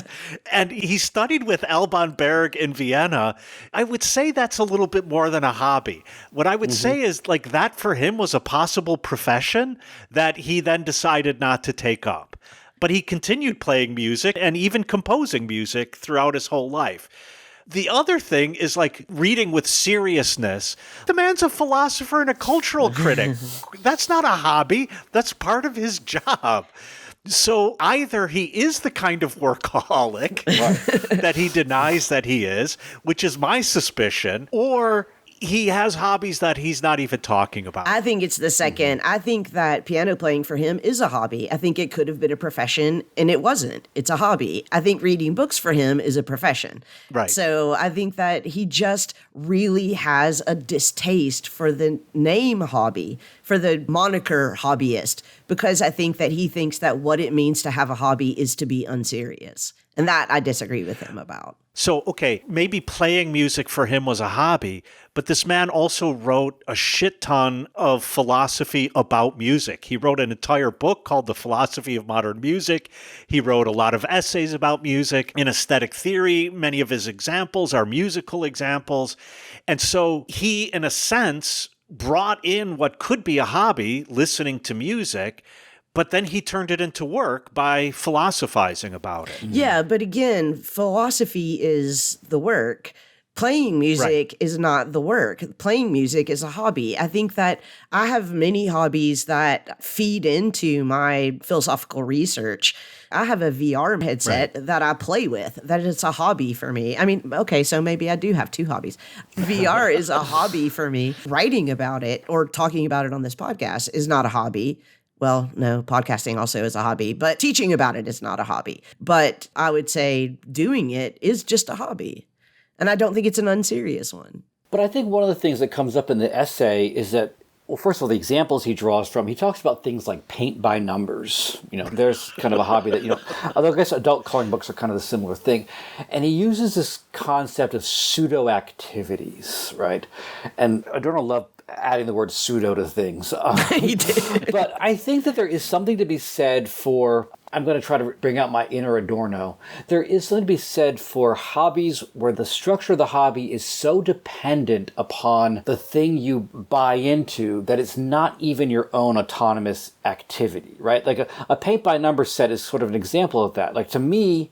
and he studied with Alban Berg in Vienna. I would say that's a little bit more than a hobby. What I would say is, like, that for him was a possible profession that he then decided not to take up. But he continued playing music and even composing music throughout his whole life. The other thing is, like, reading with seriousness. The man's a philosopher and a cultural critic. That's not a hobby. That's part of his job. So either he is the kind of workaholic that he denies that he is, which is my suspicion, or he has hobbies that he's not even talking about. I think it's the second. I think that piano playing for him is a hobby. I think it could have been a profession, and it wasn't. It's a hobby. I think reading books for him is a profession. Right. So I think that he just really has a distaste for the name hobby, for the moniker hobbyist, because I think that he thinks that what it means to have a hobby is to be unserious. And that I disagree with him about. So, okay, maybe playing music for him was a hobby, but this man also wrote a shit ton of philosophy about music. He wrote an entire book called The Philosophy of Modern Music. He wrote a lot of essays about music in aesthetic theory. Many of his examples are musical examples. And so he, in a sense, brought in what could be a hobby, listening to music, but then he turned it into work by philosophizing about it. Yeah, but again, philosophy is the work. Playing music is not the work. Playing music is a hobby. I think that I have many hobbies that feed into my philosophical research. I have a VR headset that I play with, that it's a hobby for me. I mean, okay, so maybe I do have 2 hobbies. VR is a hobby for me. Writing about it or talking about it on this podcast is not a hobby. Well, no, podcasting also is a hobby, but teaching about it is not a hobby. But I would say doing it is just a hobby. And I don't think it's an unserious one. But I think one of the things that comes up in the essay is that, well, first of all, the examples he draws from, he talks about things like paint by numbers. You know, there's kind of a hobby that, you know, although I guess adult coloring books are kind of a similar thing. And he uses this concept of pseudo-activities, right? And Adorno loved adding the word pseudo to things. He did. But I think that there is something to be said for, I'm going to try to bring out my inner Adorno. There is something to be said for hobbies where the structure of the hobby is so dependent upon the thing you buy into that it's not even your own autonomous activity, right? Like a paint by number set is sort of an example of that. Like, to me,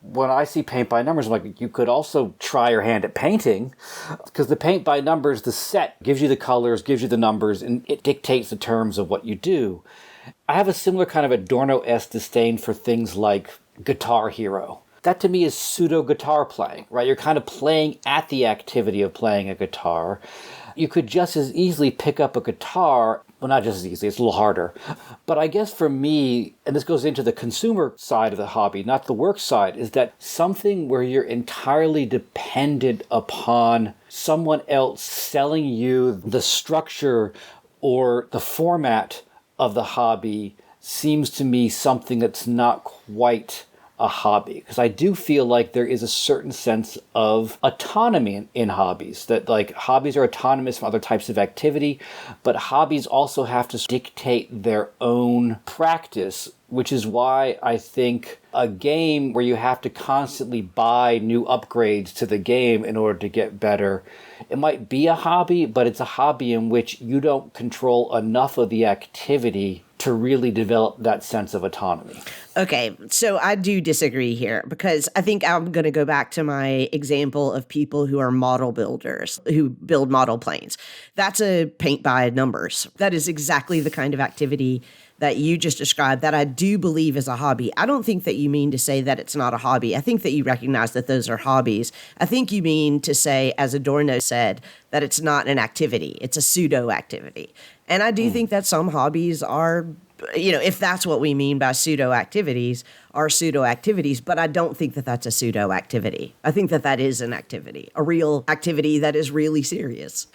when I see paint by numbers, I'm like, you could also try your hand at painting, because the paint by numbers, the set gives you the colors, gives you the numbers, and it dictates the terms of what you do. I have a similar kind of Adorno-esque disdain for things like Guitar Hero. that to me is pseudo guitar playing, right? You're kind of playing at the activity of playing a guitar. You could just as easily pick up a guitar. Well, not just as easily, it's a little harder. But I guess for me, and this goes into the consumer side of the hobby, not the work side, is that something where you're entirely dependent upon someone else selling you the structure or the format of the hobby seems to me something that's not quite a hobby, because I do feel like there is a certain sense of autonomy in hobbies, that like hobbies are autonomous from other types of activity, but hobbies also have to dictate their own practice, which is why I think a game where you have to constantly buy new upgrades to the game in order to get better, it might be a hobby, but it's a hobby in which you don't control enough of the activity to really develop that sense of autonomy. Okay, so I do disagree here, because I think I'm going to go back to my example of people who are model builders, who build model planes. That's a paint by numbers. That is exactly the kind of activity that you just described that I do believe is a hobby. I don't think that you mean to say that it's not a hobby. I think that you recognize that those are hobbies. I think you mean to say, as Adorno said, that it's not an activity. It's a pseudo activity. And I do think that some hobbies are, if that's what we mean by pseudo activities, are pseudo activities, but I don't think that that's a pseudo activity. I think that that is an activity, a real activity that is really serious.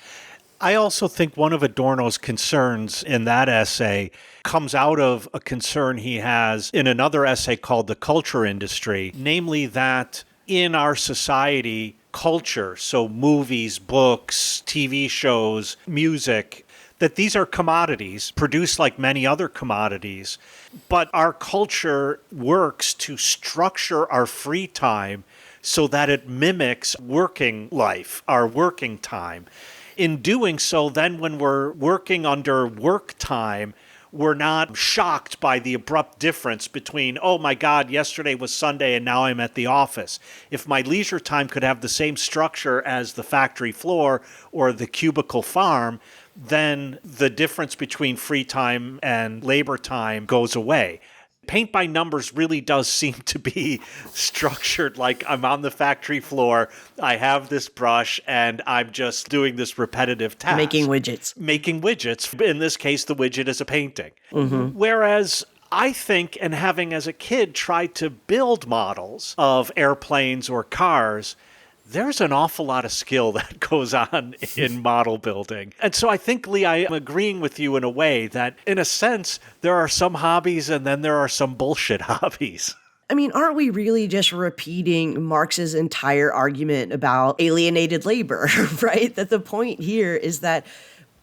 I also think one of Adorno's concerns in that essay comes out of a concern he has in another essay called The Culture Industry, namely that in our society, culture, so movies, books, TV shows, music, that these are commodities produced like many other commodities, but our culture works to structure our free time so that it mimics working life, our working time. In doing so, then when we're working under work time, we're not shocked by the abrupt difference between, oh my God, yesterday was Sunday and now I'm at the office. If my leisure time could have the same structure as the factory floor or the cubicle farm, then the difference between free time and labor time goes away. Paint by numbers really does seem to be structured like I'm on the factory floor, I have this brush, and I'm just doing this repetitive task. Making widgets. Making widgets. In this case, the widget is a painting. Mm-hmm. Whereas I think, and having as a kid tried to build models of airplanes or cars, there's an awful lot of skill that goes on in model building. And so I think, Lee, I am agreeing with you in a way that, in a sense, there are some hobbies and then there are some bullshit hobbies. I mean, aren't we really just repeating Marx's entire argument about alienated labor, right? That the point here is that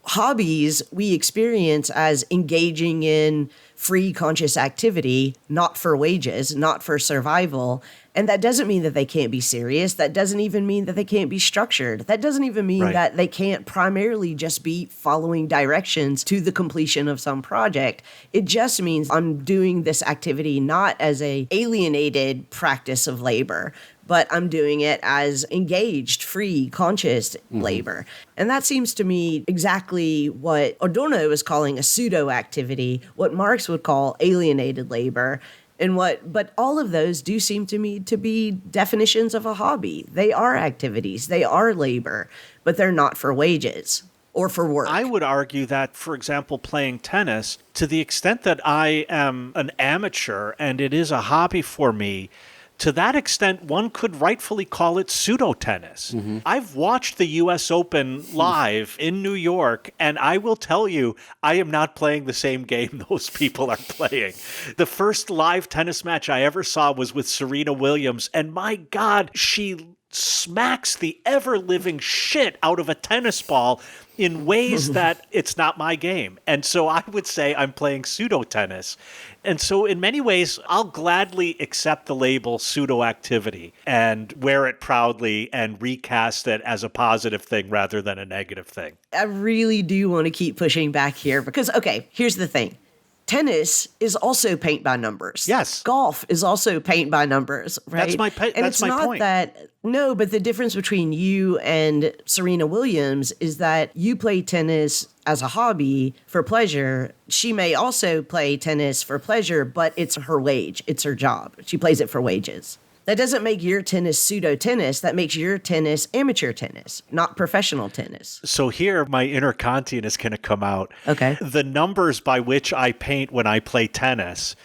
hobbies we experience as engaging in free conscious activity, not for wages, not for survival. And that doesn't mean that they can't be serious. That doesn't even mean that they can't be structured. That doesn't even mean that they can't primarily just be following directions to the completion of some project. It just means I'm doing this activity not as a alienated practice of labor, but I'm doing it as engaged, free, conscious labor. And that seems to me exactly what Adorno is calling a pseudo activity, what Marx would call alienated labor. But all of those do seem to me to be definitions of a hobby. They are activities, they are labor, but they're not for wages or for work. I would argue that, for example, playing tennis, to the extent that I am an amateur and it is a hobby for me, to that extent, one could rightfully call it pseudo-tennis. Mm-hmm. I've watched the U.S. Open live in New York, and I will tell you, I am not playing the same game those people are playing. The first live tennis match I ever saw was with Serena Williams, and my God, she smacks the ever-living shit out of a tennis ball in ways that it's not my game. And so I would say I'm playing pseudo-tennis. And so in many ways, I'll gladly accept the label pseudo-activity and wear it proudly and recast it as a positive thing rather than a negative thing. I really do want to keep pushing back here because, okay, here's the thing. Tennis is also paint by numbers. Yes. Golf is also paint by numbers, right? That's my point. And it's not that, no, but the difference between you and Serena Williams is that you play tennis as a hobby for pleasure. She may also play tennis for pleasure, but it's her wage. It's her job. She plays it for wages. That doesn't make your tennis pseudo-tennis. That makes your tennis amateur tennis, not professional tennis. So here, my inner Kantian is going to come out. Okay. The numbers by which I paint when I play tennis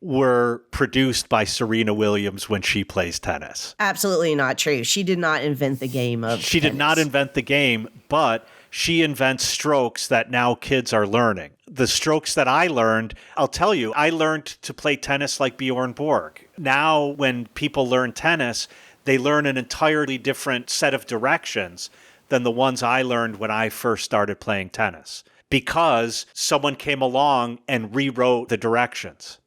were produced by Serena Williams when she plays tennis. Absolutely not true. She did not invent the game of She tennis. did not invent the game, but she invents strokes that now kids are learning. The strokes that I learned, I'll tell you, I learned to play tennis like Bjorn Borg. Now, when people learn tennis, they learn an entirely different set of directions than the ones I learned when I first started playing tennis, because someone came along and rewrote the directions.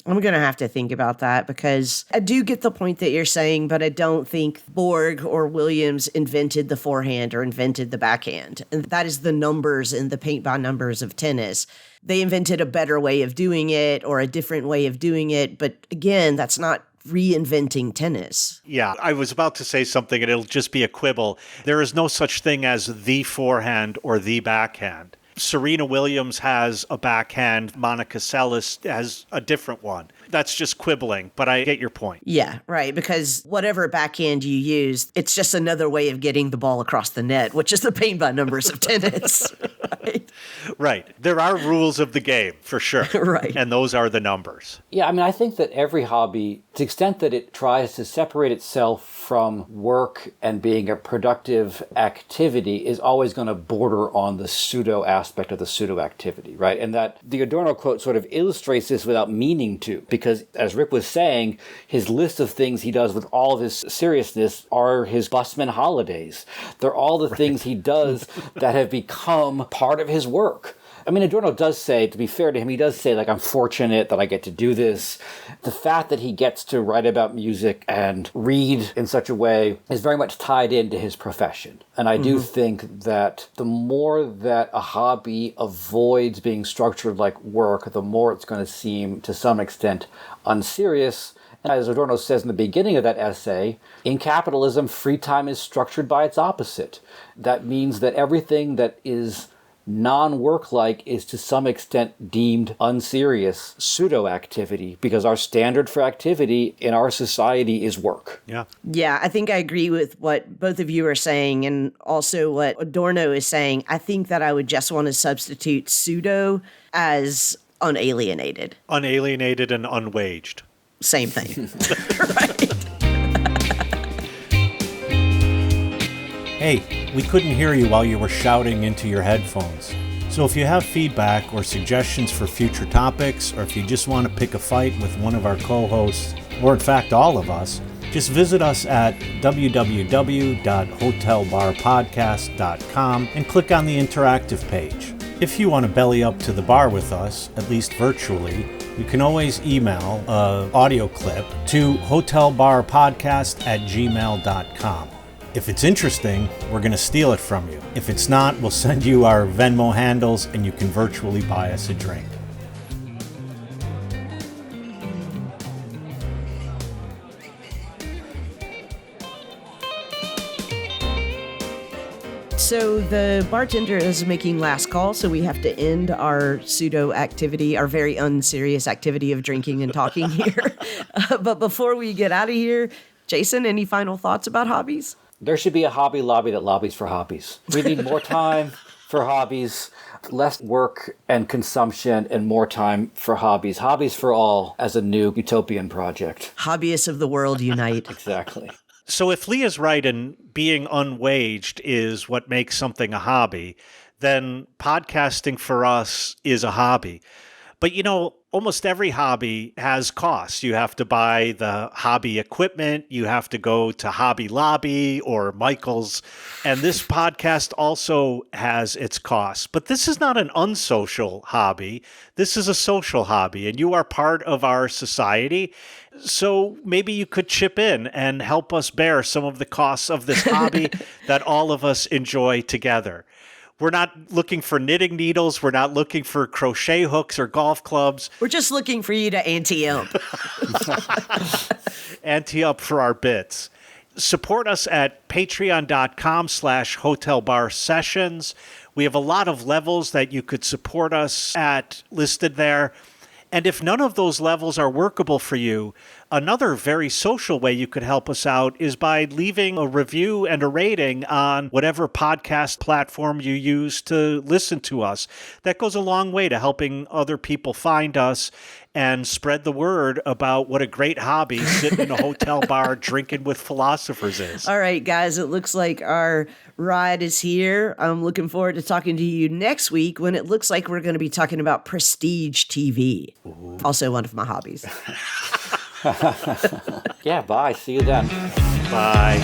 I'm going to have to think about that, because I do get the point that you're saying, but I don't think Borg or Williams invented the forehand or invented the backhand. And that is the numbers in the paint by numbers of tennis. They invented a better way of doing it or a different way of doing it. But again, that's not reinventing tennis. Yeah, I was about to say something and it'll just be a quibble. There is no such thing as the forehand or the backhand. Serena Williams has a backhand. Monica Seles has a different one. That's just quibbling, but I get your point. Yeah, right. Because whatever backhand you use, it's just another way of getting the ball across the net, which is the paint by numbers of tennis. Right. Right. There are rules of the game, for sure. Right. And those are the numbers. Yeah, I mean, I think that every hobby, to the extent that it tries to separate itself from work and being a productive activity, is always going to border on the pseudo aspect of the pseudo activity, right? And that the Adorno quote sort of illustrates this without meaning to, because as Rick was saying, his list of things he does with all of his seriousness are his busman holidays. They're all the things he does that have become part of his work. I mean, Adorno does say, to be fair to him, he does say, like, I'm fortunate that I get to do this. The fact that he gets to write about music and read in such a way is very much tied into his profession. And I do think that the more that a hobby avoids being structured like work, the more it's going to seem, to some extent, unserious. And as Adorno says in the beginning of that essay, in capitalism, free time is structured by its opposite. That means that everything that is non-work-like is to some extent deemed unserious pseudo-activity, because our standard for activity in our society is work. Yeah. Yeah, I think I agree with what both of you are saying, and also what Adorno is saying. I think that I would just want to substitute pseudo as unalienated. Unalienated and unwaged. Same thing. Right. Hey, we couldn't hear you while you were shouting into your headphones. So if you have feedback or suggestions for future topics, or if you just want to pick a fight with one of our co-hosts, or in fact all of us, just visit us at www.hotelbarpodcast.com and click on the interactive page. If you want to belly up to the bar with us, at least virtually, you can always email an audio clip to hotelbarpodcast@gmail.com. If it's interesting, we're going to steal it from you. If it's not, we'll send you our Venmo handles and you can virtually buy us a drink. So the bartender is making last call, so we have to end our pseudo activity, our very unserious activity of drinking and talking here. But before we get out of here, Jason, any final thoughts about hobbies? There should be a hobby lobby that lobbies for hobbies. We need more time for hobbies, less work and consumption, and more time for hobbies. Hobbies for all as a new utopian project. Hobbyists of the world unite. Exactly. So if Leah's right and being unwaged is what makes something a hobby, then podcasting for us is a hobby. But, you know, almost every hobby has costs. You have to buy the hobby equipment. You have to go to Hobby Lobby or Michael's. And this podcast also has its costs. But this is not an unsocial hobby. This is a social hobby, and you are part of our society. So maybe you could chip in and help us bear some of the costs of this hobby that all of us enjoy together. We're not looking for knitting needles. We're not looking for crochet hooks or golf clubs. We're just looking for you to ante-up. Ante-up for our bits. Support us at patreon.com/hotelbarsessions. We have a lot of levels that you could support us at listed there. And if none of those levels are workable for you, Another very social way you could help us out is by leaving a review and a rating on whatever podcast platform you use to listen to us. That goes a long way to helping other people find us and spread the word about what a great hobby sitting in a hotel bar drinking with philosophers is. All right, guys, it looks like our ride is here. I'm looking forward to talking to you next week when it looks like we're going to be talking about prestige TV. Ooh. Also one of my hobbies. Yeah, bye. See you then. Bye.